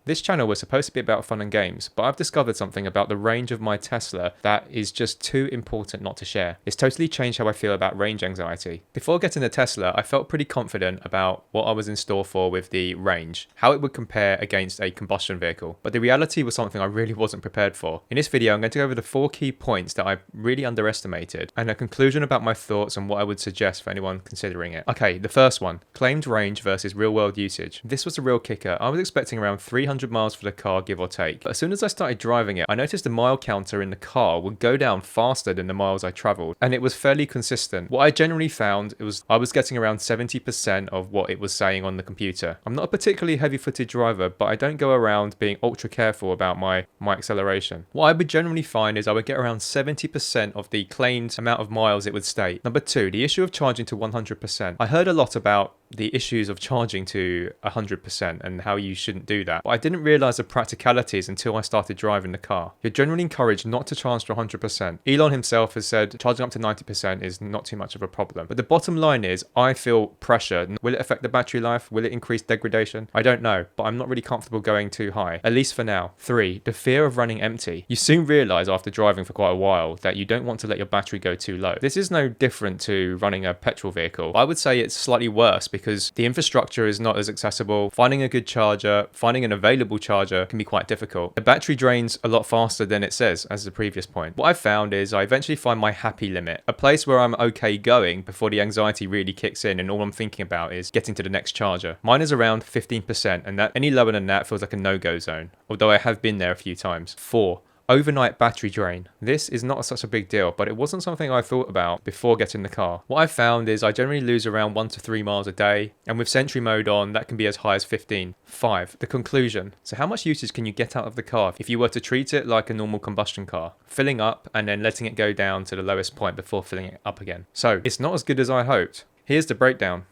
This channel was supposed to be about fun and games, but I've discovered something about the range of my Tesla that is just too important not to share. It's totally changed how I feel about range anxiety. Before getting the Tesla, I felt pretty confident about what I was in store for with the range, how it would compare against a combustion vehicle, but the reality was something I really wasn't prepared for. In this video, I'm going to go over the 4 key points that I really underestimated, and a conclusion about my thoughts and what I would suggest for anyone considering it. Okay, the first one, claimed range versus real world usage. This was a real kicker. I was expecting around 300 miles for the car, give or take. But as soon as I started driving it, I noticed the mile counter in the car would go down faster than the miles I traveled, and it was fairly consistent. What I generally found was I was getting around 70% of what it was saying on the computer. I'm not a particularly heavy-footed driver, but I don't go around being ultra careful about my acceleration. What I would generally find is I would get around 70% of the claimed amount of miles it would state. Number 2, the issue of charging to 100%. I heard a lot about the issues of charging to 100% and how you shouldn't do that, but I didn't realize the practicalities until I started driving the car. You're generally encouraged not to charge to 100%. Elon himself has said charging up to 90% is not too much of a problem, but the bottom line is I feel pressure. Will it affect the battery life? Will it increase degradation? I don't know, but I'm not really comfortable going too high, at least for now. 3, the fear of running empty. You soon realize after driving for quite a while that you don't want to let your battery go too low. This is no different to running a petrol vehicle. I would say it's slightly worse because the infrastructure is not as accessible. Finding a good charger, finding an available charger can be quite difficult. The battery drains a lot faster than it says, as the previous point. What I've found is I eventually find my happy limit, a place where I'm okay going before the anxiety really kicks in and all I'm thinking about is getting to the next charger. Mine is around 15%, and that any lower than that feels like a no-go zone, although I have been there a few times. 4, overnight battery drain. This is not such a big deal, but it wasn't something I thought about before getting the car. What I've found is I generally lose around 1 to 3 miles a day, and with Sentry mode on, that can be as high as 15. 5, the conclusion. So how much usage can you get out of the car if you were to treat it like a normal combustion car? Filling up and then letting it go down to the lowest point before filling it up again. So it's not as good as I hoped. Here's the breakdown.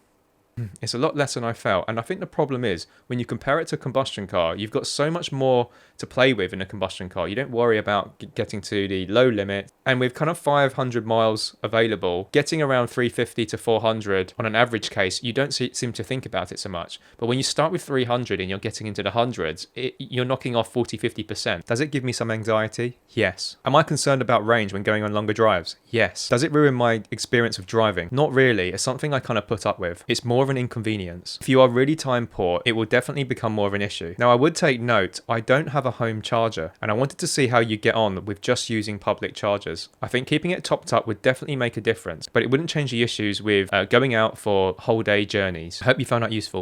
It's a lot less than I felt, and I think the problem is when you compare it to a combustion car, you've got so much more to play with in a combustion car. You don't worry about getting to the low limit, and with kind of 500 miles available, getting around 350 to 400 on an average case, you don't seem to think about it so much. But when you start with 300 and you're getting into the hundreds, you're knocking off 40-50%. Does it give me some anxiety? Yes. Am I concerned about range when going on longer drives? Yes. Does it ruin my experience of driving? Not really. It's something I kind of put up with. It's more of an inconvenience. If you are really time poor, it will definitely become more of an issue. Now, I would take note, I don't have a home charger, and I wanted to see how you get on with just using public chargers. I think keeping it topped up would definitely make a difference, but it wouldn't change the issues with going out for whole day journeys. I hope you found that useful.